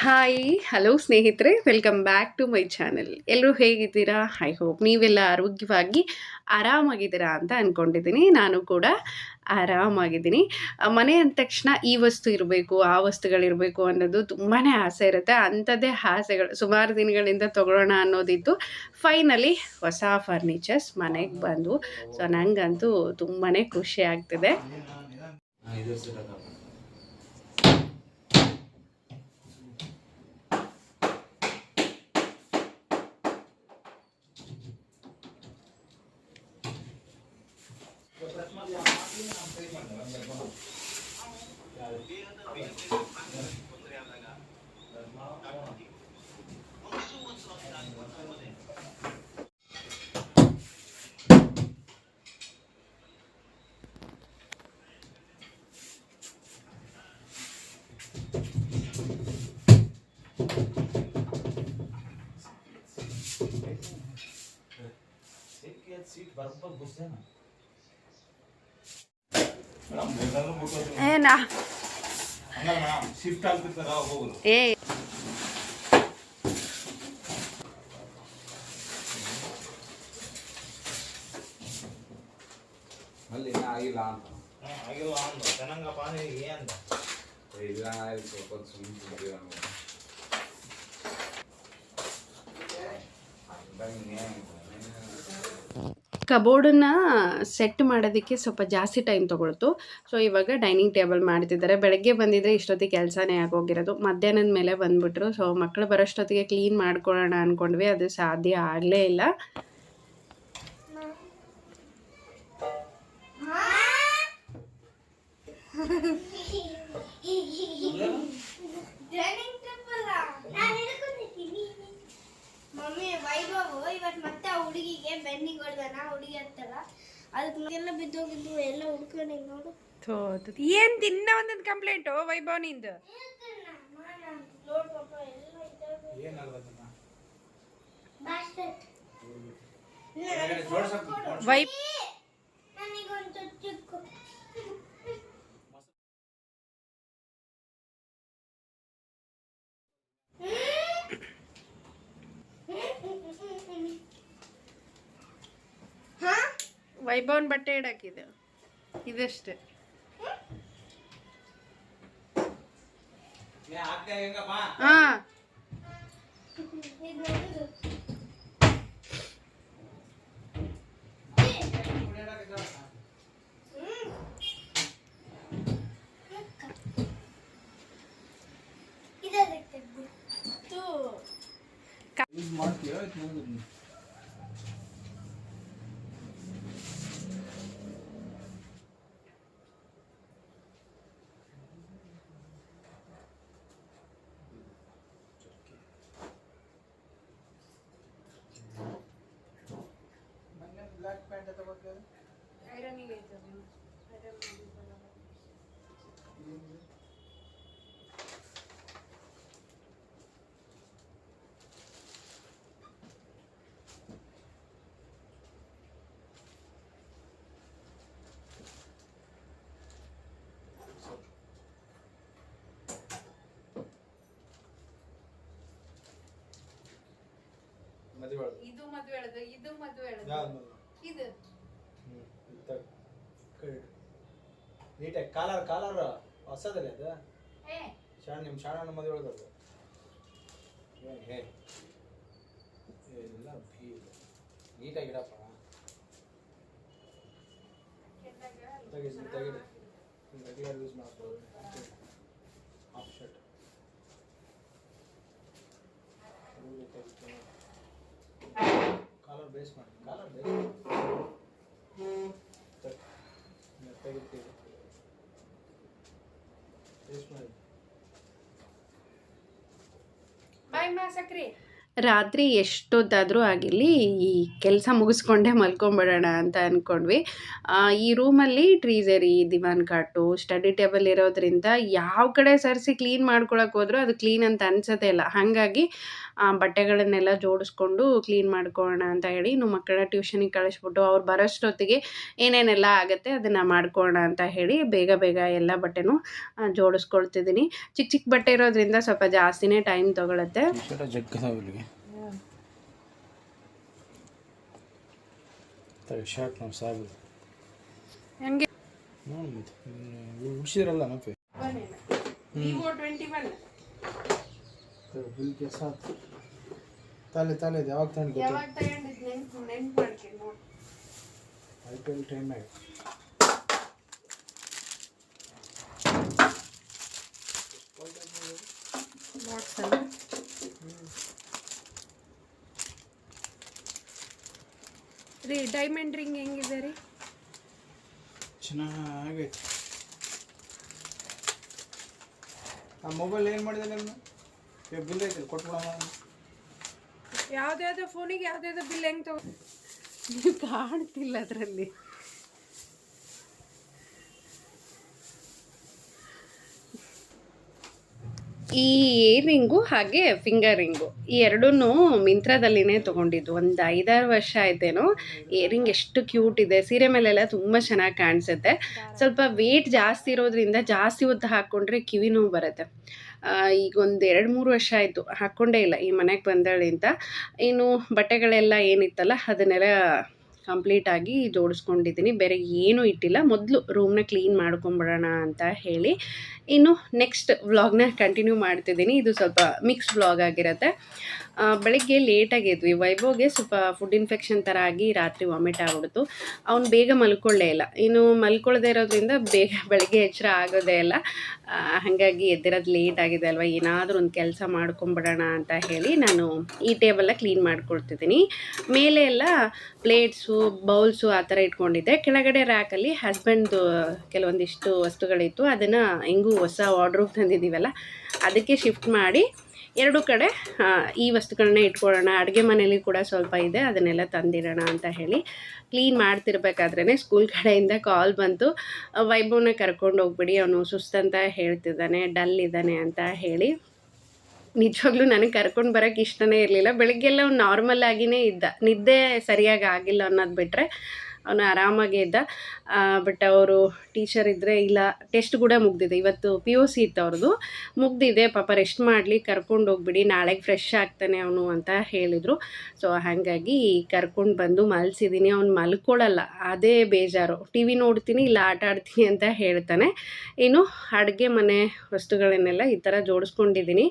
Hi hello ಸ್ನೇಹಿತರೆ, welcome back to my channel. ಎಲ್ಲರೂ ಹೇಗಿದ್ದೀರಾ? ಐ ಹೋಪ್ ನೀವೆಲ್ಲ ಆರೋಗ್ಯವಾಗಿ ಆರಾಮಾಗಿದ್ದೀರಾ ಅಂತ ಅಂದ್ಕೊಂಡಿದ್ದೀನಿ. ನಾನು ಕೂಡ ಆರಾಮಾಗಿದ್ದೀನಿ. ಮನೆ ಅಂದ ತಕ್ಷಣ ಈ ವಸ್ತು ಇರಬೇಕು, ಆ ವಸ್ತುಗಳಿರಬೇಕು ಅನ್ನೋದು ತುಂಬಾ ಆಸೆ ಇರುತ್ತೆ. ಅಂಥದ್ದೇ ಆಸೆಗಳು ಸುಮಾರು ದಿನಗಳಿಂದ ತೊಗೊಳ್ಳೋಣ ಅನ್ನೋದಿತ್ತು. ಫೈನಲಿ ಹೊಸ ಫರ್ನಿಚರ್ಸ್ ಮನೆಗೆ ಬಂದವು. ಸೊ ನನಗಂತೂ ತುಂಬಾ ಖುಷಿ ಆಗ್ತಿದೆ. ಏನಾ ಏ ಅಲ್ಲಿ ಆಗಿಲ್ಲ ಅಂತ ಆಗಿಲ್ಲ ಅಂದ ಚೆನ್ನಾಗಪ್ಪ ಏನು ಇಲ್ಲ ಸ್ವಲ್ಪ ಸುಮ್ಮನೆ ಕಬೋರ್ಡನ್ನು ಸೆಟ್ ಮಾಡೋದಕ್ಕೆ ಸ್ವಲ್ಪ ಜಾಸ್ತಿ ಟೈಮ್ ತೊಗೊಳ್ತು. ಸೊ ಇವಾಗ ಡೈನಿಂಗ್ ಟೇಬಲ್ ಮಾಡ್ತಿದ್ದಾರೆ. ಬೆಳಗ್ಗೆ ಬಂದಿದ್ದರೆ ಇಷ್ಟೊತ್ತಿಗೆ ಕೆಲಸನೇ ಆಗೋಗಿರೋದು. ಮಧ್ಯಾಹ್ನದ ಮೇಲೆ ಬಂದುಬಿಟ್ರು. ಸೊ ಮಕ್ಕಳು ಬರೋಷ್ಟೊತ್ತಿಗೆ ಕ್ಲೀನ್ ಮಾಡ್ಕೊಳ್ಳೋಣ ಅಂದ್ಕೊಂಡ್ವಿ, ಅದು ಸಾಧ್ಯ ಆಗಲೇ ಇಲ್ಲ. ಮಮ್ಮಿ ವೈಭವ್ ಇವತ್ತು ಮತ್ತೆ ಆ ಹುಡುಗಿಗೆ ಬೆನ್ನಿಗೆ ಹೊಡೆದಾನ. ಹುಡುಗಿ ಅಂತಲ್ಲ, ಅದಕ್ಕೆಲ್ಲ ಬಿದ್ದೋಗಿದ್ದು ಎಲ್ಲ ಹುಡ್ಕೊಂಡು ನೋಡು. ಏನು ದಿನ ಒಂದೊಂದು ಕಂಪ್ಲೇಂಟು ವೈಭವ್ ನಿಂದು. ನನಗೊಂದು ಚಿಕ್ಕ ವೈಭವನ್ ಬಟ್ಟೆ ಇಡಾಕಿದೆ ಇದಷ್ಟೇ. ಹಾ ಬ್ಲಾಕ್ ಪ್ಯಾಂಟ್ ತಗೋಕೆ ಐರನ್ನಿಗೆ ಐತೆ ಇದು ಮದುವೆ ಹೇಳೋದು, ಇದು ಮದುವೆ ಹೇಳೋದು, ಇದು ನೀಟಾಗಿ ಕಾಲರ್ ಹೊಸದಲ್ಲ ಅದು ನಿಮ್ಮ ಶಾಣ ಮದುವೆ ಒಳಗದು ಹೇ ಎಲ್ಲ ನೀಟಾಗಿಡಪ್ಪ. ತೆಗಿಡಿ ರೆಗ್ಯುಲರ್ ಯೂಸ್ ಮಾಡ್ಬೋದು. ಹಾಫ್ ಶರ್ಟ್ ಕಾಲರ್ ಬೇಸ್ ಮಾಡಿ ತೆಗಿತೀವಿ ಬೇಸ್ ಮಾಡಿ. ಬಾಯ್ ಮಾ ಸಕ್ರಿ. ರಾತ್ರಿ ಎಷ್ಟೊತ್ತಾದರೂ ಆಗಿರಲಿ ಈ ಕೆಲಸ ಮುಗಿಸ್ಕೊಂಡೇ ಮಲ್ಕೊಂಬಿಡೋಣ ಅಂತ ಅಂದ್ಕೊಂಡ್ವಿ. ಈ ರೂಮಲ್ಲಿ ಟ್ರೀಸರಿ, ದಿವಾನ್ ಕಾಟು, ಸ್ಟಡಿ ಟೇಬಲ್ ಇರೋದ್ರಿಂದ ಯಾವ ಕಡೆ ಸರಿಸಿ ಕ್ಲೀನ್ ಮಾಡ್ಕೊಳಕ್ಕೆ ಹೋದರೂ ಅದು ಕ್ಲೀನ್ ಅಂತ ಅನ್ಸೋದೇ ಇಲ್ಲ. ಹಾಗಾಗಿ ಬಟ್ಟೆಗಳನ್ನೆಲ್ಲ ಜೋಡಿಸ್ಕೊಂಡು ಕ್ಲೀನ್ ಮಾಡ್ಕೊಳ್ಳೋಣ ಅಂತ ಹೇಳಿ ಇನ್ನು ಮಕ್ಕಳ ಟ್ಯೂಷನಿಗೆ ಕಳಿಸ್ಬಿಟ್ಟು ಅವ್ರು ಬರೋಷ್ಟೊತ್ತಿಗೆ ಏನೇನೆಲ್ಲ ಆಗುತ್ತೆ ಅದನ್ನು ಮಾಡ್ಕೊಳ್ಳೋಣ ಅಂತ ಹೇಳಿ ಬೇಗ ಬೇಗ ಎಲ್ಲ ಬಟ್ಟೆನೂ ಜೋಡಿಸ್ಕೊಳ್ತಿದ್ದೀನಿ. ಚಿಕ್ಕ ಚಿಕ್ಕ ಬಟ್ಟೆ ಇರೋದ್ರಿಂದ ಸ್ವಲ್ಪ ಜಾಸ್ತಿನೇ ಟೈಮ್ ತೊಗೊಳುತ್ತೆ. ಶರ್ಟ್ ನಾವು ಸಾಗು ಹಂಗೆ उड़सीरಲ್ಲ नफे Vivo 21 बिल के साथ ताले ताले ಯಾವಾಗ ತಗೊಂಡು ಯಾವಾಗ ತಗೊಂಡಿದ್ದು ನೆನ್ಪು ಮಾಡ್ತೀನಿ ನೋಡಿ. IPL ಟೈಮ್ ಆಯ್ತು. ವಾಟ್ಸಲ್ಲಿ ರೀ ಡೈಮಂಡ್ ರಿಂಗ್ ಹೆಂಗಿದೆ ರೀ? ಚೆನ್ನಾಗೈತೆ. ಆ ಮೊಬೈಲ್ ಏನು ಮಾಡಿದೆ ನಿಮ್ಮ ಬಿಲ್ ಐತೆ ಕೊಟ್ಬಿಡೋಣ. ಯಾವುದ್ಯಾವುದೋ ಫೋನಿಗೆ ಯಾವುದ್ಯಾವುದೋ ಬಿಲ್ ಹೆಂಗೆ ನೀವು ಕಾಣ್ತಿಲ್ಲ ಅದರಲ್ಲಿ. ಈ ಇಯರ್ ರಿಂಗು ಹಾಗೆ ಫಿಂಗರ್ ರಿಂಗು ಈ ಎರಡೂ ಮಿಂತ್ರದಲ್ಲಿನೇ ತೊಗೊಂಡಿದ್ದು. ಒಂದು 5-6 ವರ್ಷ ಆಯ್ತೇನೋ. ಇಯರ್ ರಿಂಗ್ ಎಷ್ಟು ಕ್ಯೂಟ್ ಇದೆ, ಸೀರೆ ಮೇಲೆಲ್ಲ ತುಂಬ ಚೆನ್ನಾಗಿ ಕಾಣಿಸುತ್ತೆ. ಸ್ವಲ್ಪ ವೇಟ್ ಜಾಸ್ತಿ ಇರೋದ್ರಿಂದ ಜಾಸ್ತಿ ಹೊತ್ತು ಹಾಕ್ಕೊಂಡ್ರೆ ಕಿವಿ ನೋವು ಬರುತ್ತೆ. ಈಗ ಒಂದು 2-3 ವರ್ಷ ಆಯಿತು ಹಾಕ್ಕೊಂಡೇ ಇಲ್ಲ ಈ ಮನೆಗೆ ಬಂದಳಿಂದ. ಇನ್ನು ಬಟ್ಟೆಗಳೆಲ್ಲ ಏನಿತ್ತಲ್ಲ ಅದನ್ನೆಲ್ಲ ಕಂಪ್ಲೀಟಾಗಿ ಜೋಡಿಸ್ಕೊಂಡಿದ್ದೀನಿ. ಬೇರೆ ಏನೂ ಇಟ್ಟಿಲ್ಲ. ಮೊದಲು ರೂಮ್ನ ಕ್ಲೀನ್ ಮಾಡ್ಕೊಂಬಿಡೋಣ ಅಂತ ಹೇಳಿ ಇನ್ನು ನೆಕ್ಸ್ಟ್ ವ್ಲಾಗ್ನ ಕಂಟಿನ್ಯೂ ಮಾಡ್ತಿದ್ದೀನಿ. ಇದು ಸ್ವಲ್ಪ ಮಿಕ್ಸ್ ವ್ಲಾಗ್ ಆಗಿರುತ್ತೆ. ಬೆಳಗ್ಗೆ ಲೇಟಾಗಿ ಎದ್ವಿ. ವೈಭವ್ಗೆ ಸ್ವಲ್ಪ ಫುಡ್ ಇನ್ಫೆಕ್ಷನ್ ಥರ ಆಗಿ ರಾತ್ರಿ ವಾಮಿಟ್ ಆಗ್ಬಿಡ್ತು. ಅವ್ನು ಬೇಗ ಮಲ್ಕೊಳ್ಳೇ ಇಲ್ಲ. ಇನ್ನು ಮಲ್ಕೊಳ್ಳದೇ ಇರೋದ್ರಿಂದ ಬೇಗ ಬೆಳಗ್ಗೆ ಎಚ್ಚರ ಆಗೋದೇ ಇಲ್ಲ. ಹಾಗಾಗಿ ಎದ್ದಿರೋದು ಲೇಟ್ ಆಗಿದೆ ಅಲ್ವಾ, ಏನಾದರೂ ಒಂದು ಕೆಲಸ ಮಾಡ್ಕೊಂಬಿಡೋಣ ಅಂತ ಹೇಳಿ ನಾನು ಈ ಟೇಬಲ್ನ ಕ್ಲೀನ್ ಮಾಡ್ಕೊಳ್ತಿದ್ದೀನಿ. ಮೇಲೆ ಎಲ್ಲ ಪ್ಲೇಟ್ಸು, ಬೌಲ್ಸು ಆ ಥರ ಇಟ್ಕೊಂಡಿದ್ದೆ. ಕೆಳಗಡೆ ರ್ಯಾಕಲ್ಲಿ ಹಸ್ಬೆಂಡ್ದು ಕೆಲವೊಂದಿಷ್ಟು ವಸ್ತುಗಳಿತ್ತು. ಅದನ್ನು ಹೆಂಗೂ ಹೊಸ ವಾರ್ಡ್ರೋಬ್ ತಂದಿದ್ದೀವಲ್ಲ ಅದಕ್ಕೆ ಶಿಫ್ಟ್ ಮಾಡಿ ಎರಡು ಕಡೆ ಈ ವಸ್ತುಗಳನ್ನ ಇಟ್ಕೊಳ್ಳೋಣ. ಅಡುಗೆ ಮನೇಲಿ ಕೂಡ ಸ್ವಲ್ಪ ಇದೆ, ಅದನ್ನೆಲ್ಲ ತಂದಿಡೋಣ ಅಂತ ಹೇಳಿ ಕ್ಲೀನ್ ಮಾಡ್ತಿರ್ಬೇಕಾದ್ರೇ ಸ್ಕೂಲ್ ಕಡೆಯಿಂದ ಕಾಲ್ ಬಂತು. ವೈಭವ್ನ ಕರ್ಕೊಂಡು ಹೋಗ್ಬಿಡಿ, ಅವನು ಸುಸ್ತಂತ ಹೇಳ್ತಿದ್ದಾನೆ, ಡಲ್ ಇದ್ದಾನೆ ಅಂತ ಹೇಳಿ. ನಿಜವಾಗ್ಲೂ ನನಗೆ ಕರ್ಕೊಂಡು ಬರೋಕ್ಕೆ ಇಷ್ಟನೇ ಇರಲಿಲ್ಲ. ಬೆಳಗ್ಗೆಲ್ಲ ಅವ್ನು ನಾರ್ಮಲ್ ಆಗಿಯೇ ಇದ್ದ. ನಿದ್ದೆ ಸರಿಯಾಗಿ ಆಗಿಲ್ಲ ಅನ್ನೋದು ಬಿಟ್ಟರೆ ಅವನು ಆರಾಮಾಗೇ ಇದ್ದ. ಬಟ್ ಅವರು ಟೀಚರ್ ಇದ್ದರೆ ಇಲ್ಲ, ಟೆಸ್ಟ್ ಕೂಡ ಮುಗ್ದಿದೆ. ಇವತ್ತು PUC ಇತ್ತು ಅವ್ರದ್ದು, ಮುಗ್ದಿದೆ. ಪಾಪ ರೆಸ್ಟ್ ಮಾಡಲಿ, ಕರ್ಕೊಂಡು ಹೋಗ್ಬಿಡಿ, ನಾಳೆಗೆ ಫ್ರೆಶ್ ಆಗ್ತಾನೆ ಅವನು ಅಂತ ಹೇಳಿದರು. ಸೊ ಹಾಗಾಗಿ ಕರ್ಕೊಂಡು ಬಂದು ಮಲಸಿದ್ದೀನಿ. ಅವ್ನು ಮಲ್ಕೊಳ್ಳಲ್ಲ, ಅದೇ ಬೇಜಾರು. TV ನೋಡ್ತೀನಿ ಇಲ್ಲ ಆಟ ಆಡ್ತೀನಿ ಅಂತ ಹೇಳ್ತಾನೆ. ಇನ್ನು ಅಡುಗೆ ಮನೆ ವಸ್ತುಗಳನ್ನೆಲ್ಲ ಈ ಥರ ಜೋಡಿಸ್ಕೊಂಡಿದ್ದೀನಿ.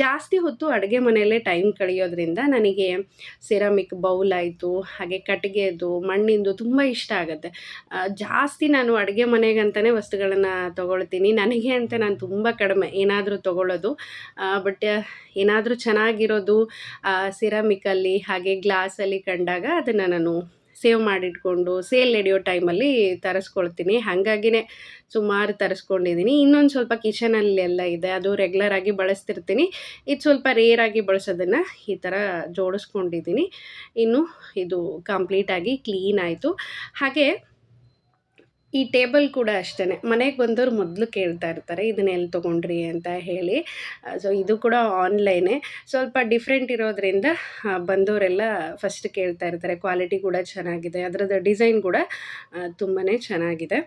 ಜಾಸ್ತಿ ಹೊತ್ತು ಅಡುಗೆ ಮನೆಯಲ್ಲೇ ಟೈಮ್ ಕಳೆಯೋದ್ರಿಂದ ನನಗೆ ಸಿರಾಮಿಕ್ ಬೌಲ್ ಆಯಿತು, ಹಾಗೆ ಕಟ್ಟಿಗೆದು, ಮಣ್ಣಿಂದು ತುಂಬ ಇಷ್ಟ ಆಗುತ್ತೆ. ಜಾಸ್ತಿ ನಾನು ಅಡುಗೆ ಮನೆಗಂತಲೇ ವಸ್ತುಗಳನ್ನು ತೊಗೊಳ್ತೀನಿ. ನನಗೆ ಅಂತ ನಾನು ತುಂಬ ಕಡಿಮೆ ಏನಾದರೂ ತೊಗೊಳ್ಳೋದು. ಬಟ್ ಏನಾದರೂ ಚೆನ್ನಾಗಿರೋದು ಸಿರಾಮಿಕಲ್ಲಿ ಹಾಗೆ ಗ್ಲಾಸಲ್ಲಿ ಕಂಡಾಗ ಅದನ್ನು ನಾನು ಸೇವ್ ಮಾಡಿಟ್ಕೊಂಡು ಸೇಲ್ ನಡೆಯೋ ಟೈಮಲ್ಲಿ ತರಿಸ್ಕೊಳ್ತೀನಿ. ಹಾಗಾಗಿನೇ ಸುಮಾರು ತರಿಸ್ಕೊಂಡಿದ್ದೀನಿ. ಇನ್ನೊಂದು ಸ್ವಲ್ಪ ಕಿಚನಲ್ಲೆಲ್ಲ ಇದೆ, ಅದು ರೆಗ್ಯುಲರಾಗಿ ಬಳಸ್ತಿರ್ತೀನಿ. ಇದು ಸ್ವಲ್ಪ ರೇರಾಗಿ ಬಳಸೋದನ್ನು ಈ ಥರ ಜೋಡಿಸ್ಕೊಂಡಿದ್ದೀನಿ. ಇನ್ನು ಇದು ಕಂಪ್ಲೀಟಾಗಿ ಕ್ಲೀನ್ ಆಯಿತು. ಹಾಗೆ ಈ ಟೇಬಲ್ ಕೂಡ ಅಷ್ಟೇ, ಮನೆಗೆ ಬಂದವರು ಮೊದಲು ಕೇಳ್ತಾ ಇರ್ತಾರೆ ಇದನ್ನ ಎಲ್ಲಿ ತೊಗೊಂಡ್ರಿ ಅಂತ ಹೇಳಿ. ಸೊ ಇದು ಕೂಡ ಆನ್ಲೈನೇ. ಸ್ವಲ್ಪ ಡಿಫ್ರೆಂಟ್ ಇರೋದ್ರಿಂದ ಬಂದವರೆಲ್ಲ ಫಸ್ಟ್ ಕೇಳ್ತಾ ಇರ್ತಾರೆ. ಕ್ವಾಲಿಟಿ ಕೂಡ ಚೆನ್ನಾಗಿದೆ, ಅದರದ್ದು ಡಿಸೈನ್ ಕೂಡ ತುಂಬಾ ಚೆನ್ನಾಗಿದೆ.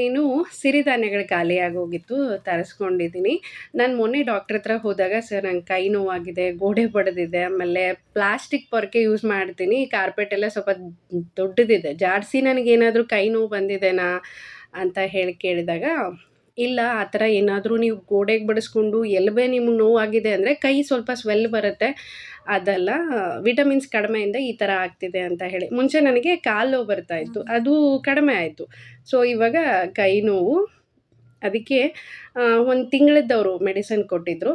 ಇನ್ನು ಸಿರಿಧಾನ್ಯಗಳು ಖಾಲಿಯಾಗೋಗಿತ್ತು, ತರಿಸ್ಕೊಂಡಿದ್ದೀನಿ. ನಾನು ಮೊನ್ನೆ ಡಾಕ್ಟ್ರ್ ಹತ್ರ ಹೋದಾಗ, ಸರ್ ನಂಗೆ ಕೈ ನೋವಾಗಿದೆ, ಗೋಡೆ ಬಡಿದಿದೆ, ಆಮೇಲೆ ಪ್ಲಾಸ್ಟಿಕ್ ಪೊರಕೆ ಯೂಸ್ ಮಾಡ್ತೀನಿ, ಕಾರ್ಪೆಟ್ ಎಲ್ಲ ಸ್ವಲ್ಪ ದೊಡ್ಡದಿದೆ, ಜಾಡಿಸಿ ನನಗೇನಾದರೂ ಕೈ ನೋವು ಬಂದಿದೆನಾ ಅಂತ ಹೇಳಿ ಕೇಳಿದಾಗ, ಇಲ್ಲ ಆ ಥರ ಏನಾದರೂ ನೀವು ಗೋಡೆಗೆ ಬಡಿಸ್ಕೊಂಡು ಎಲ್ಬೆ ನಿಮ್ಗೆ ನೋವಾಗಿದೆ ಅಂದರೆ ಕೈ ಸ್ವಲ್ಪ ಸ್ವೆಲ್ ಬರುತ್ತೆ, ಅದಲ್ಲ ವಿಟಮಿನ್ಸ್ ಕಡಿಮೆಯಿಂದ ಈ ಥರ ಆಗ್ತಿದೆ ಅಂತ ಹೇಳಿ. ಮುಂಚೆ ನನಗೆ ಕಾಲು ನೋವು ಬರ್ತಾಯಿತ್ತು, ಅದು ಕಡಿಮೆ ಆಯಿತು. ಸೊ ಇವಾಗ ಕೈ ನೋವು ಅದಕ್ಕೆ ಒಂದು ತಿಂಗಳದ್ದವರು ಮೆಡಿಸಿನ್ ಕೊಟ್ಟಿದ್ದರು.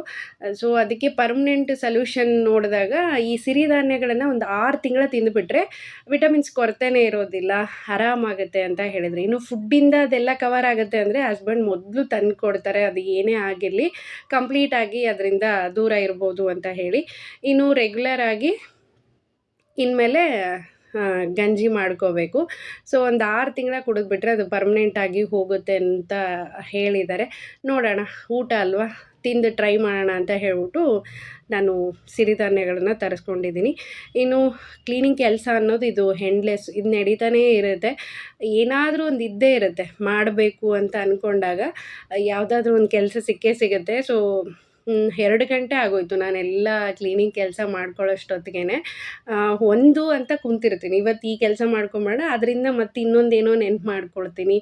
ಸೊ ಅದಕ್ಕೆ ಪರ್ಮನೆಂಟ್ ಸೊಲ್ಯೂಷನ್ ನೋಡಿದಾಗ ಈ ಸಿರಿಧಾನ್ಯಗಳನ್ನು ಒಂದು 6 ತಿಂಗಳ ತಿಂದುಬಿಟ್ರೆ ವಿಟಮಿನ್ಸ್ ಕೊರತೆನೇ ಇರೋದಿಲ್ಲ, ಆರಾಮಾಗುತ್ತೆ ಅಂತ ಹೇಳಿದ್ರು. ಇನ್ನು ಫುಡ್ಡಿಂದ ಅದೆಲ್ಲ ಕವರ್ ಆಗುತ್ತೆ ಅಂದರೆ ಹಸ್ಬೆಂಡ್ ಮೊದಲು ತಂದು ಕೊಡ್ತಾರೆ, ಅದು ಏನೇ ಆಗಿರಲಿ ಕಂಪ್ಲೀಟಾಗಿ ಅದರಿಂದ ದೂರ ಇರ್ಬೋದು ಅಂತ ಹೇಳಿ. ಇನ್ನು ರೆಗ್ಯುಲರ್ ಆಗಿ ಇನ್ಮೇಲೆ ಗಂಜಿ ಮಾಡ್ಕೋಬೇಕು. ಸೊ ಒಂದು 6 ತಿಂಗಳ ಕುಡಿದ್ಬಿಟ್ರೆ ಅದು ಪರ್ಮನೆಂಟಾಗಿ ಹೋಗುತ್ತೆ ಅಂತ ಹೇಳಿದ್ದಾರೆ. ನೋಡೋಣ, ಊಟ ಅಲ್ವಾ, ತಿಂದು ಟ್ರೈ ಮಾಡೋಣ ಅಂತ ಹೇಳ್ಬಿಟ್ಟು ನಾನು ಸಿರಿಧಾನ್ಯಗಳನ್ನು ತರಿಸ್ಕೊಂಡಿದ್ದೀನಿ. ಇನ್ನು ಕ್ಲೀನಿಂಗ್ ಕೆಲಸ ಅನ್ನೋದು ಇದು ಎಂಡ್ಲೆಸ್, ಇದು ನಡೀತಾನೇ ಇರುತ್ತೆ. ಏನಾದರೂ ಒಂದು ಇದ್ದೇ ಇರುತ್ತೆ ಮಾಡಬೇಕು ಅಂತ ಅಂದ್ಕೊಂಡಾಗ ಯಾವುದಾದ್ರೂ ಒಂದು ಕೆಲಸ ಸಿಕ್ಕೇ ಸಿಗುತ್ತೆ. ಸೊ 2 ಗಂಟೆ ಆಗೋಯ್ತು ನಾನೆಲ್ಲ ಕ್ಲೀನಿಂಗ್ ಕೆಲಸ ಮಾಡ್ಕೊಳ್ಳೋಷ್ಟೊತ್ತಿಗೆ. ಒಂದು ಅಂತ ಕುಂತಿರ್ತೀನಿ, ಇವತ್ತು ಈ ಕೆಲಸ ಮಾಡ್ಕೊಂಬೇಡ, ಅದರಿಂದ ಮತ್ತೆ ಇನ್ನೊಂದೇನೋ ನೆನ್ಪು ಮಾಡ್ಕೊಳ್ತೀನಿ.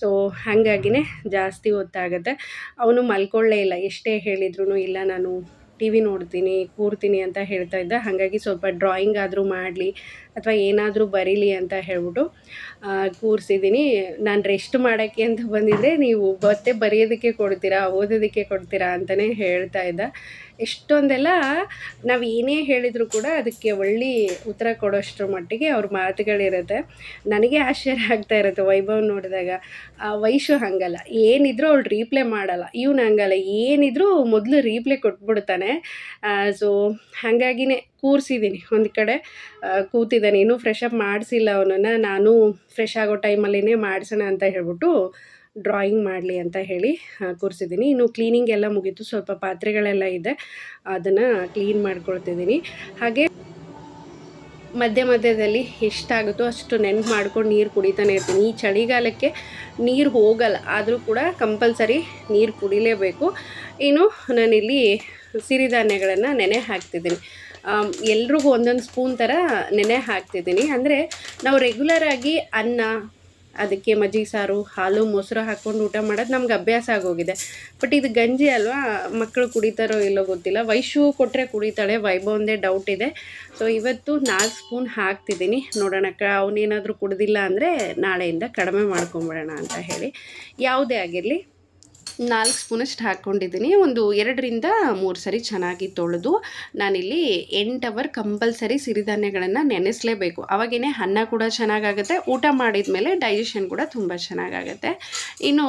ಸೊ ಹಾಗಾಗಿನೇ ಜಾಸ್ತಿ ಹೊತ್ತಾಗುತ್ತೆ. ಅವನು ಮಲ್ಕೊಳ್ಳೇ ಇಲ್ಲ, ಎಷ್ಟೇ ಹೇಳಿದ್ರು ಇಲ್ಲ ನಾನು ಟಿ ವಿ ನೋಡ್ತೀನಿ, ಕೂರ್ತೀನಿ ಅಂತ ಹೇಳ್ತಾ ಇದ್ದ. ಹಾಗಾಗಿ ಸ್ವಲ್ಪ ಡ್ರಾಯಿಂಗ್ ಆದರೂ ಮಾಡಲಿ ಅಥವಾ ಏನಾದರೂ ಬರೀಲಿ ಅಂತ ಹೇಳ್ಬಿಟ್ಟು ಕೂರಿಸಿದ್ದೀನಿ. ನಾನು ರೆಸ್ಟ್ ಮಾಡೋಕ್ಕೆ ಅಂತ ಬಂದಿದ್ದರೆ ನೀವು ಮತ್ತೆ ಬರೆಯೋದಕ್ಕೆ ಕೊಡ್ತೀರಾ, ಓದೋದಕ್ಕೆ ಕೊಡ್ತೀರಾ ಅಂತಲೇ ಹೇಳ್ತಾ ಇದ್ದ. ಎಷ್ಟೊಂದೆಲ್ಲ ನಾವು ಏನೇ ಹೇಳಿದರೂ ಕೂಡ ಅದಕ್ಕೆ ಒಳ್ಳೆ ಉತ್ತರ ಕೊಡೋಷ್ಟರ ಮಟ್ಟಿಗೆ ಅವ್ರ ಮಾತುಗಳಿರುತ್ತೆ. ನನಗೆ ಆಶ್ಚರ್ಯ ಆಗ್ತಾ ಇರುತ್ತೆ ವೈಭವ್ ನೋಡಿದಾಗ. ವೈಶು ಹಾಗಲ್ಲ, ಏನಿದ್ರೂ ಅವಳು ರೀಪ್ಲೇ ಮಾಡಲ್ಲ. ಇವನು ಹಂಗಲ್ಲ, ಏನಿದ್ರೂ ಮೊದಲು ರೀಪ್ಲೇ ಕೊಟ್ಬಿಡ್ತಾನೆ. ಸೊ ಹಾಗಾಗಿನೇ ಕೂರಿಸಿದ್ದೀನಿ ಒಂದು ಕಡೆ, ಕೂತಿದ್ದಾನೆ. ಇನ್ನೂ ಫ್ರೆಶ್ ಅಪ್ ಮಾಡಿಸಿಲ್ಲ ಅವನನ್ನು. ನಾನು ಫ್ರೆಶ್ ಆಗೋ ಟೈಮಲ್ಲಿನೇ ಮಾಡಿಸೋಣ ಅಂತ ಹೇಳ್ಬಿಟ್ಟು ಡ್ರಾಯಿಂಗ್ ಮಾಡಲಿ ಅಂತ ಹೇಳಿ ಕೂರಿಸಿದ್ದೀನಿ. ಇನ್ನು ಕ್ಲೀನಿಂಗ್ ಎಲ್ಲ ಮುಗೀತು, ಸ್ವಲ್ಪ ಪಾತ್ರೆಗಳೆಲ್ಲ ಇದೆ, ಅದನ್ನು ಕ್ಲೀನ್ ಮಾಡ್ಕೊಳ್ತಿದ್ದೀನಿ. ಹಾಗೆ ಮಧ್ಯದಲ್ಲಿ ಎಷ್ಟಾಗುತ್ತೋ ಅಷ್ಟು ನೆನ್ಪು ಮಾಡ್ಕೊಂಡು ನೀರು ಕುಡಿತಾನೆ ಇರ್ತೀನಿ. ಈ ಚಳಿಗಾಲಕ್ಕೆ ನೀರು ಹೋಗಲ್ಲ, ಆದರೂ ಕೂಡ ಕಂಪಲ್ಸರಿ ನೀರು ಕುಡಿಲೇಬೇಕು. ಇನ್ನು ನಾನಿಲ್ಲಿ ಸಿರಿಧಾನ್ಯಗಳನ್ನು ನೆನೆ ಹಾಕ್ತಿದ್ದೀನಿ. ಎಲ್ರಿಗೂ ಒಂದೊಂದು ಸ್ಪೂನ್ ಥರ ನೆನೆ ಹಾಕ್ತಿದ್ದೀನಿ. ಅಂದರೆ ನಾವು ರೆಗ್ಯುಲರಾಗಿ ಅನ್ನ, ಅದಕ್ಕೆ ಮಜ್ಜಿಗೆ ಸಾರು, ಹಾಲು, ಮೊಸರು ಹಾಕ್ಕೊಂಡು ಊಟ ಮಾಡೋದು ನಮ್ಗೆ ಅಭ್ಯಾಸ ಆಗೋಗಿದೆ. ಬಟ್ ಇದು ಗಂಜಿ ಅಲ್ವಾ, ಮಕ್ಕಳು ಕುಡಿತಾರೋ ಇಲ್ಲೋ ಗೊತ್ತಿಲ್ಲ. ವೈಶು ಕೊಟ್ಟರೆ ಕುಡಿತಾಳೆ, ವೈಭವ್ ಒಂದೇ ಡೌಟ್ ಇದೆ. ಸೊ ಇವತ್ತು 4 ಸ್ಪೂನ್ ಹಾಕ್ತಿದ್ದೀನಿ. ನೋಡೋಣ, ಅವನೇನಾದರೂ ಕುಡ್ದಿಲ್ಲ ಅಂದರೆ ನಾಳೆಯಿಂದ ಕಡಿಮೆ ಮಾಡ್ಕೊಂಬಿಡೋಣ ಅಂತ ಹೇಳಿ. ಯಾವುದೇ ಆಗಿರಲಿ 4 ಸ್ಪೂನಷ್ಟು ಹಾಕ್ಕೊಂಡಿದ್ದೀನಿ. ಒಂದು 2ರಿಂದ 3 ಸರಿ ಚೆನ್ನಾಗಿ ತೊಳೆದು ನಾನಿಲ್ಲಿ 8 ಅವರ್ ಕಂಪಲ್ಸರಿ ಸಿರಿಧಾನ್ಯಗಳನ್ನು ನೆನೆಸಲೇಬೇಕು. ಅವಾಗೇ ಅನ್ನ ಕೂಡ ಚೆನ್ನಾಗಾಗುತ್ತೆ, ಊಟ ಮಾಡಿದ ಮೇಲೆ ಡೈಜೆಷನ್ ಕೂಡ ತುಂಬ ಚೆನ್ನಾಗಾಗುತ್ತೆ. ಇನ್ನು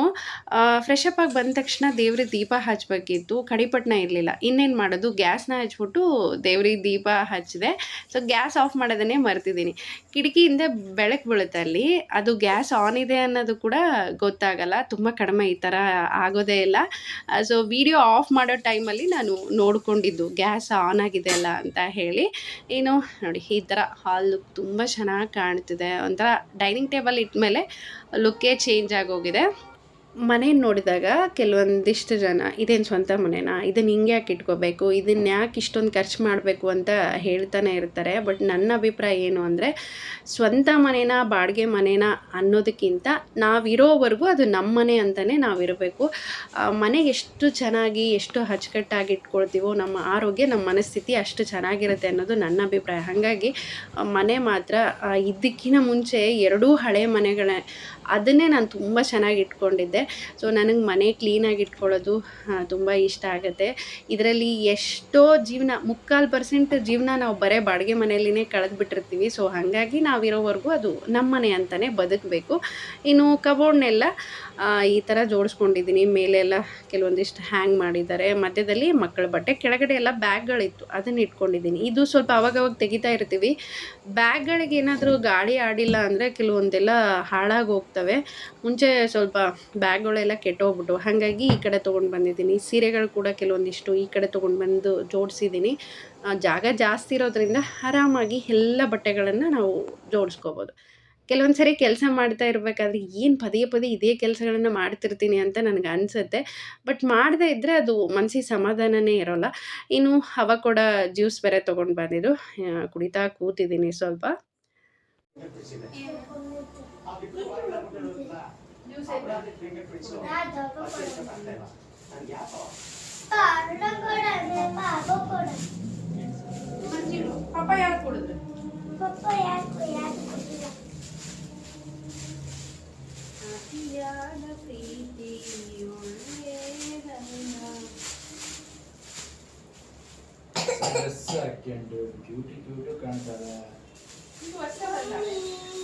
ಫ್ರೆಶ್ ಅಪ್ ಆಗಿ ಬಂದ ತಕ್ಷಣ ದೇವ್ರಿಗೆ ದೀಪ ಹಚ್ಚಬೇಕಿತ್ತು, ಕಡಿಪಟ್ಟಣ ಇರಲಿಲ್ಲ. ಇನ್ನೇನು ಮಾಡೋದು, ಗ್ಯಾಸ್ನ ಹಚ್ಬಿಟ್ಟು ದೇವ್ರಿಗೆ ದೀಪ ಹಚ್ಚಿದೆ. ಸೊ ಗ್ಯಾಸ್ ಆಫ್ ಮಾಡೋದನ್ನೇ ಮರ್ತಿದ್ದೀನಿ. ಕಿಟಕಿಯಿಂದ ಬೆಳಕು ಬೀಳುತ್ತೆ ಅಲ್ಲಿ, ಅದು ಗ್ಯಾಸ್ ಆನ್ ಇದೆ ಅನ್ನೋದು ಕೂಡ ಗೊತ್ತಾಗಲ್ಲ. ತುಂಬ ಕಡಿಮೆ ಈ ಥರ ಆಗೋದೇ ಇಲ್ಲ. ಸೊ ವಿಡಿಯೋ ಆಫ್ ಮಾಡೋ ಟೈಮಲ್ಲಿ ನಾನು ನೋಡ್ಕೊಂಡಿದ್ದು ಗ್ಯಾಸ್ ಆನ್ ಆಗಿದೆ ಅಲ್ಲ ಅಂತ ಹೇಳಿ. ಏನು ನೋಡಿ, ಈ ಥರ ಹಾಲ್ ಲುಕ್ ತುಂಬ ಚೆನ್ನಾಗಿ ಕಾಣ್ತಿದೆ. ಒಂಥರ ಡೈನಿಂಗ್ ಟೇಬಲ್ ಇಟ್ಮೇಲೆ ಲುಕ್ಕೇ ಚೇಂಜ್ ಆಗೋಗಿದೆ. ಮನೇನ ನೋಡಿದಾಗ ಕೆಲವೊಂದಿಷ್ಟು ಜನ ಇದೇನು ಸ್ವಂತ ಮನೆನಾ, ಇದನ್ನು ಹಿಂಗೆ ಯಾಕೆ ಇಟ್ಕೋಬೇಕು, ಇದನ್ನು ಯಾಕೆ ಇಷ್ಟೊಂದು ಖರ್ಚು ಮಾಡಬೇಕು ಅಂತ ಹೇಳ್ತಾನೆ ಇರ್ತಾರೆ. ಬಟ್ ನನ್ನ ಅಭಿಪ್ರಾಯ ಏನು ಅಂದರೆ, ಸ್ವಂತ ಮನೇನ ಬಾಡಿಗೆ ಮನೇನ ಅನ್ನೋದಕ್ಕಿಂತ ನಾವಿರೋವರೆಗೂ ಅದು ನಮ್ಮ ಮನೆ ಅಂತಲೇ ನಾವಿರಬೇಕು. ಮನೆಗೆ ಎಷ್ಟು ಚೆನ್ನಾಗಿ ಎಷ್ಟು ಅಚ್ಚುಕಟ್ಟಾಗಿ ಇಟ್ಕೊಳ್ತೀವೋ ನಮ್ಮ ಆರೋಗ್ಯ, ನಮ್ಮ ಮನಸ್ಥಿತಿ ಅಷ್ಟು ಚೆನ್ನಾಗಿರುತ್ತೆ ಅನ್ನೋದು ನನ್ನ ಅಭಿಪ್ರಾಯ. ಹಾಗಾಗಿ ಮನೆ ಮಾತ್ರ ಇದಕ್ಕಿಂತ ಮುಂಚೆ 2 ಹಳೆ ಮನೆಗಳೇ, ಅದನ್ನೇ ನಾನು ತುಂಬ ಚೆನ್ನಾಗಿ ಇಟ್ಕೊಂಡಿದ್ದೆ. ಸೊ ನನಗೆ ಮನೆ ಕ್ಲೀನಾಗಿ ಇಟ್ಕೊಳ್ಳೋದು ತುಂಬ ಇಷ್ಟ ಆಗುತ್ತೆ. ಇದರಲ್ಲಿ ಎಷ್ಟೋ ಜೀವನ, 3/4% ಜೀವನ ನಾವು ಬರೀ ಬಾಡಿಗೆ ಮನೆಯಲ್ಲಿನೇ ಕಳೆದ್ಬಿಟ್ಟಿರ್ತೀವಿ. ಸೊ ಹಾಗಾಗಿ ನಾವಿರೋವರೆಗೂ ಅದು ನಮ್ಮ ಮನೆ ಅಂತಲೇ ಬದುಕಬೇಕು. ಇನ್ನು ಕಬೋರ್ಡ್ನೆಲ್ಲ ಈ ಥರ ಜೋಡಿಸ್ಕೊಂಡಿದ್ದೀನಿ. ಮೇಲೆಲ್ಲ ಕೆಲವೊಂದಿಷ್ಟು ಹ್ಯಾಂಗ್ ಮಾಡಿದ್ದಾರೆ. ಮಧ್ಯದಲ್ಲಿ ಮಕ್ಕಳ ಬಟ್ಟೆ, ಕೆಳಗಡೆ ಎಲ್ಲ ಬ್ಯಾಗ್ಗಳಿತ್ತು, ಅದನ್ನು ಇಟ್ಕೊಂಡಿದ್ದೀನಿ. ಇದು ಸ್ವಲ್ಪ ಅವಾಗವಾಗ ತೆಗಿತಾ ಇರ್ತೀವಿ. ಬ್ಯಾಗ್ಗಳಿಗೆ ಏನಾದರೂ ಗಾಳಿ ಆಡಿಲ್ಲ ಅಂದರೆ ಕೆಲವೊಂದೆಲ್ಲ ಹಾಳಾಗಿ ಹೋಗ್ತವೆ. ಮುಂಚೆ ಸ್ವಲ್ಪ ಬ್ಯಾಗ್ಗಳೆಲ್ಲ ಕೆಟ್ಟೋಗ್ಬಿಟ್ಟು, ಹಾಗಾಗಿ ಈ ಕಡೆ ತೊಗೊಂಡು ಬಂದಿದ್ದೀನಿ. ಸೀರೆಗಳು ಕೂಡ ಕೆಲವೊಂದಿಷ್ಟು ಈ ಕಡೆ ತೊಗೊಂಡು ಬಂದು ಜೋಡಿಸಿದ್ದೀನಿ. ಜಾಗ ಜಾಸ್ತಿ ಇರೋದ್ರಿಂದ ಆರಾಮಾಗಿ ಎಲ್ಲ ಬಟ್ಟೆಗಳನ್ನು ನಾವು ಜೋಡಿಸ್ಕೋಬೋದು. ಕೆಲವೊಂದು ಸರಿ ಕೆಲಸ ಮಾಡ್ತಾ ಇರಬೇಕಾದ್ರೆ ಏನು ಪದೇ ಇದೇ ಕೆಲಸಗಳನ್ನು ಮಾಡ್ತಿರ್ತೀನಿ ಅಂತ ನನಗೆ ಅನಿಸುತ್ತೆ. ಬಟ್ ಮಾಡದೇ ಇದ್ದರೆ ಅದು ಮನಸ್ಸಿಗೆ ಸಮಾಧಾನನೇ ಇರೋಲ್ಲ. ಇನ್ನು ಅವಕೋಡ ಜ್ಯೂಸ್ ಬೇರೆ ತೊಗೊಂಡು ಬಂದಿದ್ದು, ಕುಡಿತಾ ಕೂತಿದ್ದೀನಿ ಸ್ವಲ್ಪ. ಪಪ್ಪ ಯಾರು ಕೊಡಿದ್ರು? ಅತಿಯಾದ ಪ್ರೀತಿ ಒಳ್ಳೆಯದಲ್ಲ. ಡ್ರೆಸ್ ಹಾಕ್ಕೊಂಡು ಕ್ಯೂಟು ಕಾಣ್ತಾರೆ. ಇದು ಹೊಸವಲ್ಲ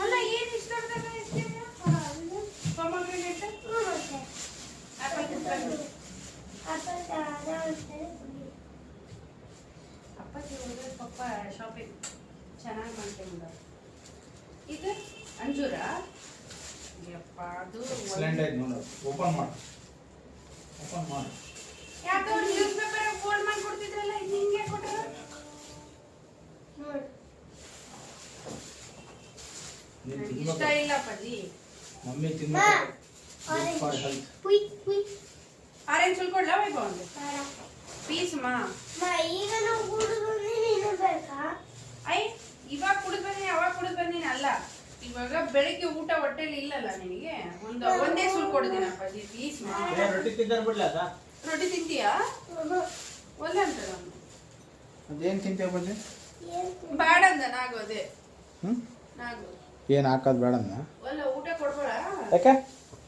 ಅಲ್ಲ, ಏನು ಇಷ್ಟೊಂದಲ್ಲ ಪೊಮಗ್ರೆನೇಟ್ ಆಪಲ್ ಕುಟ್ಕೊಂಡು ಅಪ್ಪಾಜಿ ಹೋದ್ರೆ ಪಪ್ಪ ಶಾಪಿಂಗ್ ಚೆನ್ನಾಗಿ ಮಾಡ್ಕೊಂಡು. ಇದು ಅಂಜೂರ ಯಪ್ಪ ಅದು ಎಕ್ಸಲೆಂಟ್ ಆಯ್ತು ನೋಡು. ಓಪನ್ ಮಾಡು. ಯಾಕೆ ಅವ್ರು ನ್ಯೂಸ್ ಪೇಪರ್ ಫೋಲ್ಡ್ ಮಾಡಿ ಕೊಡ್ತಿದ್ರಲ್ಲ, ಇದು ಹಿಂಗೆ ಕೊಟ್ಟರು. ನೀನು ನನಗೆ ತಿನ್ಬೇಕು. ಇಷ್ಟ ಇಲ್ಲ ಅಪ್ಪಾಜಿ. ಮಮ್ಮಿ ತಿನ್ಬೇಕು. Good for health. ಆರೆಂಜ್ ಸುಲ್ಕೊಡ್ಲ ವೈಭವ ಒಂದು ಪೀಸ್ ಮಾ. ಈಗ ನಾವು ಕುಡಿದು ನೀನು ಬೇಕಾ? ಐ ಇವಾಗ ಕುಡಿದ್ ಬಂದೀನಿ ಅವಾಗ ಕುಡಿದ್ ಬಂದೀನಿ ಅಲ್ಲ, ಇವಾಗ ಬೆಳಿಗ್ಗೆ ಊಟ ಹೊಟ್ಟೆಲಿ ಇಲ್ಲಲ್ಲ ನಿನಗೆ, ಒಂದೇ ಸುಲ್ ಕೊಡ್ತೀನಿ ಅಪ್ಪಾಜಿ ಪ್ಲೀಸ್ ಮಾ. ರೊಟ್ಟಿ ತಿಂತಾರೆ ಬಿಡ್ಲ ಅದ? ರೊಟ್ಟಿ ತಿಂತೀಯಾ? ಒಲ್ಲ ಅಂತದ ಅದೇನು ತಿಂತೀಯ ಬಜ್ಜಿ? ಬೇಡ ಅಂದ ನಾಗು, ಅದೇ ಹ್ಞೂ ನಾಗು ಏನು ಹಾಕೋದು ಬೇಡನ್ನ? ಒಲ್ಲ ಊಟ ಕೊಡ್ಬೇಡ, ಯಾಕೆ?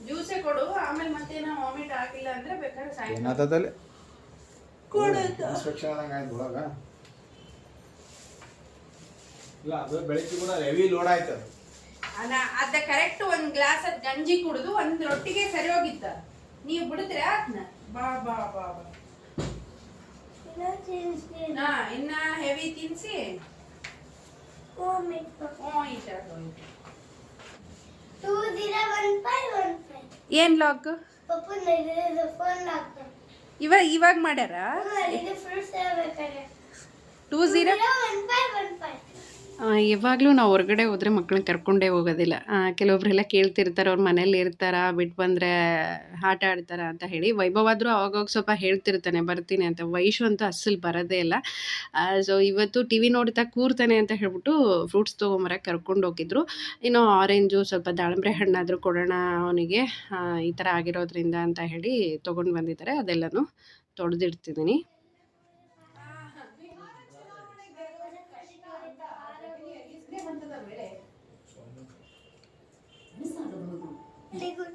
ಜ್ಯೂಸೇ ಕೊಡು, ಆಮೇಲೆ ಮತ್ತೇನೋ ವಾಮಿಟ್ ಆಗಿಲ್ಲ ಅಂದ್ರೆ ಬೇಕಾದ್ರೆ ಸಾಯಂಕಾಲ ಏನಾದಲ್ಲಿ ಕೊಡು. ಇನ್ಸ್ಪೆಕ್ಷನ್ ಆದಂಗೆ ಆಯ್ತು ಒಳಗ. ಇಲ್ಲ ಅದು ಬೆಳಿಗ್ಗೆ ಕೂಡ ಹೆವಿ ಲೋಡ್ ಆಯ್ತು ಅದು. ಅದ ಕರೆಕ್ಟ್ ಒಂದ್ ಗ್ಲಾಸ್ ಅದ್ ಗಂಜಿ ಕುಡಿದು ಒಂದ್ ರೊಟ್ಟಿಗೆ ಸರಿ ಹೋಗಿತ್ತ. ನೀವು ಬಿಡಿದ್ರೆ ಅದನ್ನ ಬಾ ಬಾ ಬಾ ಬಾ ಇನ್ನ ಹೆವಿ ತಿನ್ಸಿ ಏನ್ ಲಾಕ್ ಇವಾಗ ಮಾಡ್ಯಾರ 20 ಯಾವಾಗಲೂ ನಾವು ಹೊರಗಡೆ ಹೋದರೆ ಮಕ್ಕಳನ್ನ ಕರ್ಕೊಂಡೇ ಹೋಗೋದಿಲ್ಲ. ಕೆಲವೊಬ್ಬರೆಲ್ಲ ಕೇಳ್ತಿರ್ತಾರೆ, ಅವ್ರ ಮನೇಲಿ ಇರ್ತಾರಾ, ಬಿಟ್ಟು ಬಂದರೆ ಆಟ ಆಡ್ತಾರಾ ಅಂತ ಹೇಳಿ. ವೈಭವಾದರೂ ಅವಾಗವಾಗ ಸ್ವಲ್ಪ ಹೇಳ್ತಿರ್ತಾನೆ ಬರ್ತೀನಿ ಅಂತ. ವೈಶು ಅಂತೂ ಅಸ್ಸಲು ಬರೋದೇ ಇಲ್ಲ. ಸೊ ಇವತ್ತು ಟಿ ವಿ ನೋಡ್ತಾ ಕೂರ್ತಾನೆ ಅಂತ ಹೇಳ್ಬಿಟ್ಟು ಫ್ರೂಟ್ಸ್ ತೊಗೊಂಬರಕ್ಕೆ ಕರ್ಕೊಂಡು ಹೋಗಿದ್ರು. ಇನ್ನು ಆರೆಂಜು, ಸ್ವಲ್ಪ ದಾಳಿಂಬೆ ಹಣ್ಣಾದರೂ ಕೊಡೋಣ ಅವನಿಗೆ, ಈ ಥರ ಆಗಿರೋದ್ರಿಂದ ಅಂತ ಹೇಳಿ ತೊಗೊಂಡು ಬಂದಿದ್ದಾರೆ. ಅದೆಲ್ಲನೂ ತೊಳೆದಿಡ್ತಿದ್ದೀನಿ.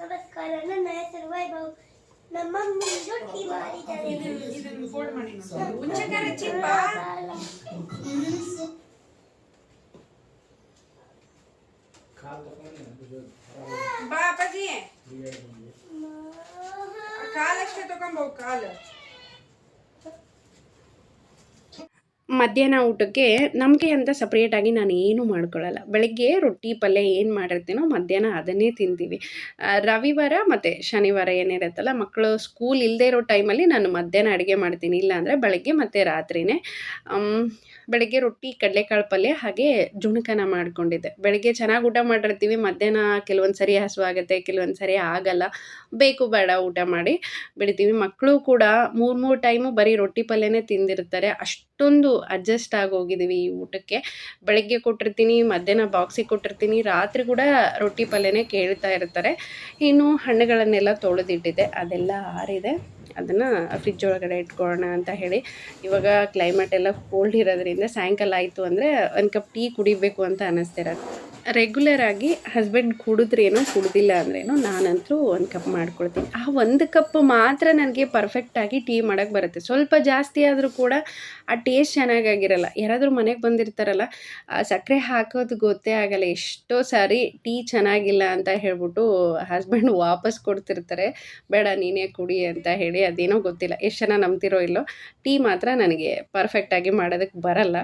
ನಮಸ್ಕಾರ, ನನ್ನ ಹೆಸರು ವೈಭವ್. ನಮ್ಮ ಮಮ್ಮಿ ರೊಟ್ಟಿ ಮಾಡಿದ್ದಾರೆ. ಇದನ್ನ ಫೋಲ್ಡ್ ಮಾಡಿ ನೋಡಿ. ಹುಂಚೆಕಾಯಿ ಚಿಪ್ಪ ಬಾ ಅಪ್ಪಾಜಿ, ಕಾಲಷ್ಟೇ ತಗೊಂಬೋಗು ಕಾಲು. ಮಧ್ಯಾಹ್ನ ಊಟಕ್ಕೆ ನಮಗೆ ಅಂತ ಸಪ್ರೇಟಾಗಿ ನಾನು ಏನೂ ಮಾಡ್ಕೊಳ್ಳಲ್ಲ. ಬೆಳಗ್ಗೆ ರೊಟ್ಟಿ ಪಲ್ಯ ಏನು ಮಾಡಿರ್ತೀನೋ ಮಧ್ಯಾಹ್ನ ಅದನ್ನೇ ತಿಂತೀವಿ. ರವಿವಾರ ಮತ್ತು ಶನಿವಾರ ಏನಿರುತ್ತಲ್ಲ, ಮಕ್ಕಳು ಸ್ಕೂಲ್ ಇಲ್ಲದೇ ಇರೋ ಟೈಮಲ್ಲಿ ನಾನು ಮಧ್ಯಾಹ್ನ ಅಡುಗೆ ಮಾಡ್ತೀನಿ. ಇಲ್ಲಾಂದರೆ ಬೆಳಗ್ಗೆ ಮತ್ತು ರಾತ್ರಿಯೇ. ಬೆಳಗ್ಗೆ ರೊಟ್ಟಿ, ಕಡಲೆಕಾಳು ಪಲ್ಯ, ಹಾಗೆ ಜುಣಕನ ಮಾಡ್ಕೊಂಡಿದ್ದೆ. ಬೆಳಗ್ಗೆ ಚೆನ್ನಾಗಿ ಊಟ ಮಾಡಿರ್ತೀವಿ, ಮಧ್ಯಾಹ್ನ ಕೆಲವೊಂದು ಸರಿ ಹಸುವಾಗುತ್ತೆ, ಕೆಲವೊಂದು ಸರಿ ಆಗಲ್ಲ, ಬೇಕು ಬೇಡ ಊಟ ಮಾಡಿ ಬಿಡ್ತೀವಿ. ಮಕ್ಕಳು ಕೂಡ 3 ಟೈಮು ಬರೀ ರೊಟ್ಟಿ ಪಲ್ಯನೇ ತಿಂದಿರ್ತಾರೆ. ಅಷ್ಟೊಂದು ಅಡ್ಜಸ್ಟ್ ಆಗೋಗಿದ್ದೀವಿ ಈ ಊಟಕ್ಕೆ. ಬೆಳಗ್ಗೆ ಕೊಟ್ಟಿರ್ತೀನಿ, ಮಧ್ಯಾಹ್ನ ಬಾಕ್ಸಿಗೆ ಕೊಟ್ಟಿರ್ತೀನಿ, ರಾತ್ರಿ ಕೂಡ ರೊಟ್ಟಿ ಪಲ್ಯನೇ ಕೇಳ್ತಾ ಇರ್ತಾರೆ. ಇನ್ನು ಹಣ್ಣುಗಳನ್ನೆಲ್ಲ ತೊಳೆದಿಟ್ಟಿದ್ದೆ, ಅದೆಲ್ಲ ಆರಿದೆ. ಅದನ್ನು ಫ್ರಿಜ್ ಒಳಗಡೆ ಇಟ್ಕೊಳ್ಳೋಣ ಅಂತ ಹೇಳಿ. ಇವಾಗ ಕ್ಲೈಮೇಟ್ ಎಲ್ಲ ಕೋಲ್ಡ್ ಇರೋದ್ರಿಂದ ಸಾಯಂಕಾಲ ಆಯಿತು ಅಂದರೆ ಒಂದು ಕಪ್ ಟೀ ಕುಡಿಬೇಕು ಅಂತ ಅನ್ನಿಸ್ತಿರೋದು. ರೆಗ್ಯುಲರಾಗಿ ಹಸ್ಬೆಂಡ್ ಕುಡಿದ್ರೇನೋ ಕುಡ್ದಿಲ್ಲ ಅಂದ್ರೇನೋ ನಾನಂತೂ ಒಂದು ಕಪ್ ಮಾಡ್ಕೊಳ್ತೀನಿ. ಆ ಒಂದು ಕಪ್ ಮಾತ್ರ ನನಗೆ ಪರ್ಫೆಕ್ಟಾಗಿ ಟೀ ಮಾಡೋಕ್ಕೆ ಬರುತ್ತೆ. ಸ್ವಲ್ಪ ಜಾಸ್ತಿ ಆದರೂ ಕೂಡ ಆ ಟೇಸ್ಟ್ ಚೆನ್ನಾಗಾಗಿರಲ್ಲ. ಯಾರಾದರೂ ಮನೆಗೆ ಬಂದಿರ್ತಾರಲ್ಲ, ಸಕ್ಕರೆ ಹಾಕೋದು ಗೊತ್ತೇ ಆಗಲ್ಲ. ಎಷ್ಟೋ ಸಾರಿ ಟೀ ಚೆನ್ನಾಗಿಲ್ಲ ಅಂತ ಹೇಳ್ಬಿಟ್ಟು ಹಸ್ಬೆಂಡ್ ವಾಪಸ್ ಕೊಡ್ತಿರ್ತಾರೆ, ಬೇಡ ನೀನೇ ಕುಡಿ ಅಂತ ಹೇಳಿ. ಅದೇನೋ ಗೊತ್ತಿಲ್ಲ, ಎಷ್ಟು ಜನ ನಂಬ್ತಿರೋ ಇಲ್ಲೋ, ಟೀ ಮಾತ್ರ ನನಗೆ ಪರ್ಫೆಕ್ಟಾಗಿ ಮಾಡೋದಕ್ಕೆ ಬರಲ್ಲ.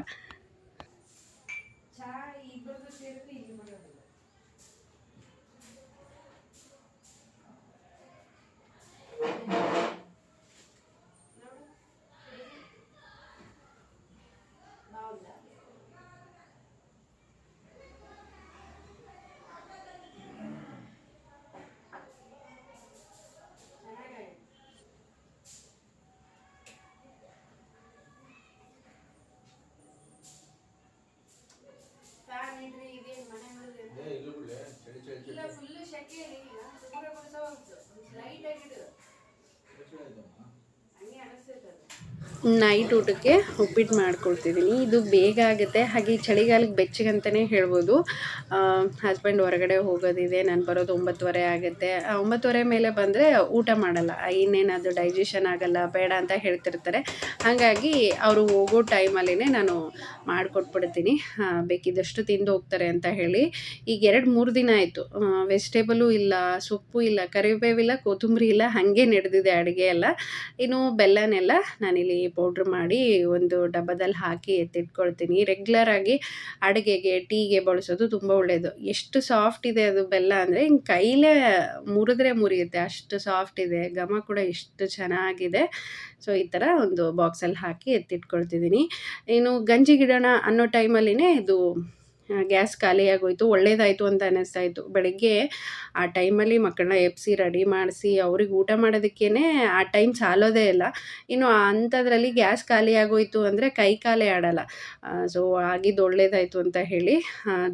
ನೈಟ್ ಊಟಕ್ಕೆ ಉಪ್ಪಿಟ್ಟು ಮಾಡ್ಕೊಳ್ತಿದ್ದೀನಿ. ಇದು ಬೇಗ ಆಗುತ್ತೆ, ಹಾಗೆ ಈ ಚಳಿಗಾಲಕ್ಕೆ ಬೆಚ್ಚಗಂತಲೇ ಹೇಳ್ಬೋದು. ಹಸ್ಬೆಂಡ್ ಹೊರಗಡೆ ಹೋಗೋದಿದೆ, ನಾನು ಬರೋದು 9:30 ಆಗುತ್ತೆ. 9:30 ಮೇಲೆ ಬಂದರೆ ಊಟ ಮಾಡಲ್ಲ, ಇನ್ನೇನು ಅದು ಡೈಜೆಷನ್ ಆಗಲ್ಲ ಬೇಡ ಅಂತ ಹೇಳ್ತಿರ್ತಾರೆ. ಹಾಗಾಗಿ ಅವರು ಹೋಗೋ ಟೈಮಲ್ಲೇ ನಾನು ಮಾಡಿಕೊಟ್ಬಿಡ್ತೀನಿ, ಬೇಕಿದ್ದಷ್ಟು ತಿಂದು ಹೋಗ್ತಾರೆ ಅಂತ ಹೇಳಿ. ಈಗ 2-3 ದಿನ ಆಯಿತು, ವೆಜಿಟೇಬಲು ಇಲ್ಲ, ಸೊಪ್ಪು ಇಲ್ಲ, ಕರಿಬೇವಿಲ್ಲ, ಕೊತ್ತಂಬರಿ ಇಲ್ಲ, ಹಾಗೆ ನಡೆದಿದೆ ಅಡುಗೆ ಎಲ್ಲ. ಇನ್ನು ಬೆಲ್ಲನೆಲ್ಲ ನಾನಿಲ್ಲಿ ಪೌಡ್ರ್ ಮಾಡಿ ಒಂದು ಡಬ್ಬದಲ್ಲಿ ಹಾಕಿ ಎತ್ತಿಟ್ಕೊಳ್ತೀನಿ. ರೆಗ್ಯುಲರಾಗಿ ಅಡುಗೆಗೆ, ಟೀಗೆ ಬಳಸೋದು ತುಂಬ ಒಳ್ಳೆಯದು. ಎಷ್ಟು ಸಾಫ್ಟ್ ಇದೆ ಅದು ಬೆಲ್ಲ ಅಂದರೆ, ಹಿಂಗೆ ಕೈಲೇ ಮುರಿದ್ರೆ ಮುರಿಯುತ್ತೆ, ಅಷ್ಟು ಸಾಫ್ಟ್ ಇದೆ. ಘಮ ಕೂಡ ಎಷ್ಟು ಚೆನ್ನಾಗಿದೆ. ಸೊ ಈ ಥರ ಒಂದು ಬಾಕ್ಸಲ್ಲಿ ಹಾಕಿ ಎತ್ತಿಟ್ಕೊಳ್ತಿದ್ದೀನಿ. ಇನ್ನು ಗಂಜಿ ಗಿಡೋಣ ಅನ್ನೋ ಟೈಮಲ್ಲಿನೇ ಇದು ಗ್ಯಾಸ್ ಖಾಲಿಯಾಗೋಯಿತು. ಒಳ್ಳೇದಾಯಿತು ಅಂತ ಅನ್ನಿಸ್ತಾಯಿತ್ತು. ಬೆಳಗ್ಗೆ ಆ ಟೈಮಲ್ಲಿ ಮಕ್ಕಳನ್ನ ಎಬ್ಬಿಸಿ ರೆಡಿ ಮಾಡಿಸಿ ಅವ್ರಿಗೆ ಊಟ ಮಾಡೋದಕ್ಕೇ ಆ ಟೈಮ್ ಸಾಲೋದೇ ಇಲ್ಲ. ಇನ್ನು ಅಂಥದ್ರಲ್ಲಿ ಗ್ಯಾಸ್ ಖಾಲಿಯಾಗೋಯಿತು ಅಂದರೆ ಕೈ ಕಾಲೇ ಆಡೋಲ್ಲ. ಸೊ ಆಗಿದ್ದು ಒಳ್ಳೇದಾಯಿತು ಅಂತ ಹೇಳಿ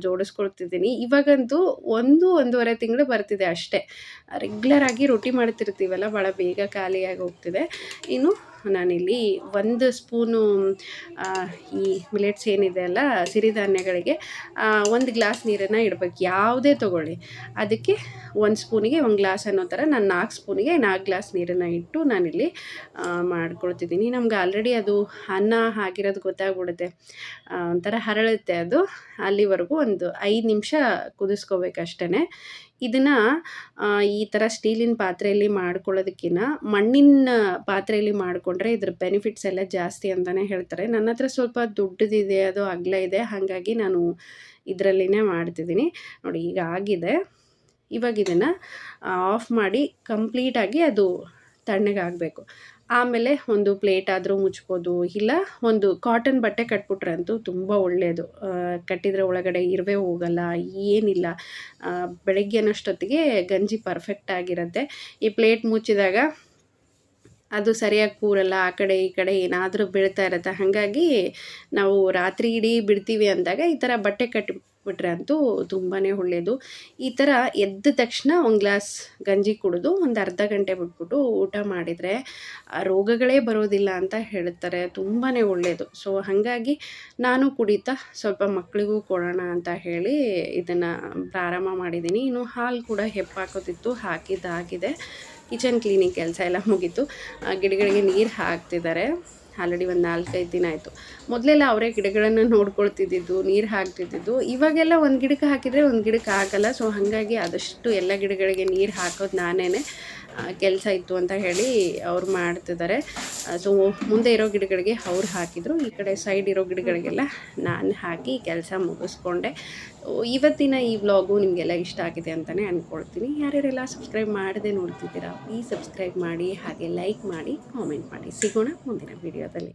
ಜೋಡಿಸ್ಕೊಳ್ತಿದ್ದೀನಿ. ಇವಾಗಂತೂ 1-1.5 ತಿಂಗಳು ಬರ್ತಿದೆ ಅಷ್ಟೇ. ರೆಗ್ಯುಲರಾಗಿ ರೊಟ್ಟಿ ಮಾಡ್ತಿರ್ತೀವಲ್ಲ, ಭಾಳ ಬೇಗ ಖಾಲಿಯಾಗಿ ಹೋಗ್ತಿದೆ. ಇನ್ನು ನಾನಿಲ್ಲಿ 1 ಸ್ಪೂನು ಈ ಮಿಲೆಟ್ಸ್ ಏನಿದೆ ಅಲ್ಲ, ಸಿರಿಧಾನ್ಯಗಳಿಗೆ 1 ಗ್ಲಾಸ್ ನೀರನ್ನು ಇಡಬೇಕು. ಯಾವುದೇ ತೊಗೊಳ್ಳಿ, ಅದಕ್ಕೆ 1 ಸ್ಪೂನಿಗೆ 1 ಗ್ಲಾಸ್ ಅನ್ನೋ ಥರ ನಾನು 4 ಸ್ಪೂನಿಗೆ 4 ಗ್ಲಾಸ್ ನೀರನ್ನು ಇಟ್ಟು ನಾನಿಲ್ಲಿ ಮಾಡ್ಕೊಳ್ತಿದ್ದೀನಿ. ನಮ್ಗೆ ಆಲ್ರೆಡಿ ಅದು ಅನ್ನ ಆಗಿರೋದು ಗೊತ್ತಾಗ್ಬಿಡುತ್ತೆ, ಒಂಥರ ಹರಳುತ್ತೆ ಅದು. ಅಲ್ಲಿವರೆಗೂ ಒಂದು 5 ನಿಮಿಷ ಕುದಿಸ್ಕೋಬೇಕಷ್ಟೇ. ಇದನ್ನು ಈ ಥರ ಸ್ಟೀಲಿನ ಪಾತ್ರೆಯಲ್ಲಿ ಮಾಡ್ಕೊಳ್ಳೋದಕ್ಕಿಂತ ಮಣ್ಣಿನ ಪಾತ್ರೆಯಲ್ಲಿ ಮಾಡಿಕೊಂಡ್ರೆ ಇದ್ರ ಬೆನಿಫಿಟ್ಸ್ ಎಲ್ಲ ಜಾಸ್ತಿ ಅಂತಲೇ ಹೇಳ್ತಾರೆ. ನನ್ನ ಹತ್ರ ಸ್ವಲ್ಪ ದೊಡ್ಡದಿದೆ, ಅದು ಅಗಲ ಇದೆ, ಹಾಗಾಗಿ ನಾನು ಇದರಲ್ಲಿನೇ ಮಾಡ್ತಿದ್ದೀನಿ. ನೋಡಿ ಈಗ ಆಗಿದೆ. ಇವಾಗ ಇದನ್ನು ಆಫ್ ಮಾಡಿ ಕಂಪ್ಲೀಟಾಗಿ ಅದು ತಣ್ಣಗಾಗಬೇಕು. ಆಮೇಲೆ ಒಂದು ಪ್ಲೇಟ್ ಆದರೂ ಮುಚ್ಬೋದು, ಇಲ್ಲ ಒಂದು ಕಾಟನ್ ಬಟ್ಟೆ ಕಟ್ಬಿಟ್ರಂತೂ ತುಂಬ ಒಳ್ಳೆಯದು. ಕಟ್ಟಿದರೆ ಒಳಗಡೆ ಇರುವೆ ಹೋಗಲ್ಲ, ಏನಿಲ್ಲ. ಬೆಳಗ್ಗೆ ಅನ್ನೋಷ್ಟೊತ್ತಿಗೆ ಗಂಜಿ ಪರ್ಫೆಕ್ಟ್ ಆಗಿರುತ್ತೆ. ಈ ಪ್ಲೇಟ್ ಮುಚ್ಚಿದಾಗ ಅದು ಸರಿಯಾಗಿ ಕೂರಲ್ಲ, ಆ ಕಡೆ ಈ ಕಡೆ ಏನಾದರೂ ಬೀಳ್ತಾ ಇರುತ್ತೆ. ಹಾಗಾಗಿ ನಾವು ರಾತ್ರಿ ಇಡೀ ಬಿಡ್ತೀವಿ ಅಂದಾಗ ಈ ಥರ ಬಟ್ಟೆ ಕಟ್ಟಿಬಿಟ್ರೆ ಅಂತೂ ತುಂಬಾ ಒಳ್ಳೆಯದು. ಈ ಥರ ಎದ್ದ ತಕ್ಷಣ 1 ಗ್ಲಾಸ್ ಗಂಜಿ ಕುಡಿದು ಒಂದು ಅರ್ಧ ಗಂಟೆ ಬಿಟ್ಬಿಟ್ಟು ಊಟ ಮಾಡಿದರೆ ರೋಗಗಳೇ ಬರೋದಿಲ್ಲ ಅಂತ ಹೇಳ್ತಾರೆ. ತುಂಬಾ ಒಳ್ಳೆಯದು. ಸೊ ಹಾಗಾಗಿ ನಾನು ಕುಡಿತಾ ಸ್ವಲ್ಪ ಮಕ್ಕಳಿಗೂ ಕೊಡೋಣ ಅಂತ ಹೇಳಿ ಇದನ್ನು ಪ್ರಾರಂಭ ಮಾಡಿದ್ದೀನಿ. ಇನ್ನು ಹಾಲು ಕೂಡ ಹೆಪ್ಪಾಕೋದಿತ್ತು, ಹಾಕಿದ್ದಾಗಿದೆ. ಕಿಚನ್ ಕ್ಲೀನಿಂಗ್ ಕೆಲಸ ಎಲ್ಲ ಮುಗೀತು. ಗಿಡಗಳಿಗೆ ನೀರು ಹಾಕ್ತಿದ್ದಾರೆ. ಆಲ್ರೆಡಿ ಒಂದು 4-5 ದಿನ ಆಯಿತು. ಮೊದಲೆಲ್ಲ ಅವರೇ ಗಿಡಗಳನ್ನು ನೋಡ್ಕೊಳ್ತಿದ್ದಿದ್ದು, ನೀರು ಹಾಕ್ತಿದ್ದಿದ್ದು. ಇವಾಗೆಲ್ಲ ಒಂದು ಗಿಡಕ್ಕೆ ಹಾಕಿದರೆ ಒಂದು ಗಿಡಕ್ಕೆ ಆಗಲ್ಲ. ಸೊ ಹಾಗಾಗಿ ಆದಷ್ಟು ಎಲ್ಲ ಗಿಡಗಳಿಗೆ ನೀರು ಹಾಕೋದು ನಾನೇ ಕೆಲಸ ಇತ್ತು ಅಂತ ಹೇಳಿ ಅವ್ರು ಮಾಡ್ತಿದ್ದಾರೆ. ಸೊ ಮುಂದೆ ಇರೋ ಗಿಡಗಳಿಗೆ ಅವ್ರು ಹಾಕಿದರು, ಈ ಕಡೆ ಸೈಡ್ ಇರೋ ಗಿಡಗಳಿಗೆಲ್ಲ ನಾನು ಹಾಕಿ ಕೆಲಸ ಮುಗಿಸ್ಕೊಂಡೆ. ಇವತ್ತಿನ ಈ ವ್ಲಾಗು ನಿಮಗೆಲ್ಲ ಇಷ್ಟ ಆಗಿದೆ ಅಂತಲೇ ಅಂದ್ಕೊಳ್ತೀನಿ. ಯಾರ್ಯಾರೆಲ್ಲ ಸಬ್ಸ್ಕ್ರೈಬ್ ಮಾಡದೆ ನೋಡ್ತಿದ್ದೀರಾ, ಪ್ಲೀಸ್ ಸಬ್ಸ್ಕ್ರೈಬ್ ಮಾಡಿ, ಹಾಗೆ ಲೈಕ್ ಮಾಡಿ, ಕಾಮೆಂಟ್ ಮಾಡಿ. ಸಿಗೋಣ ಮುಂದಿನ ವಿಡಿಯೋದಲ್ಲಿ.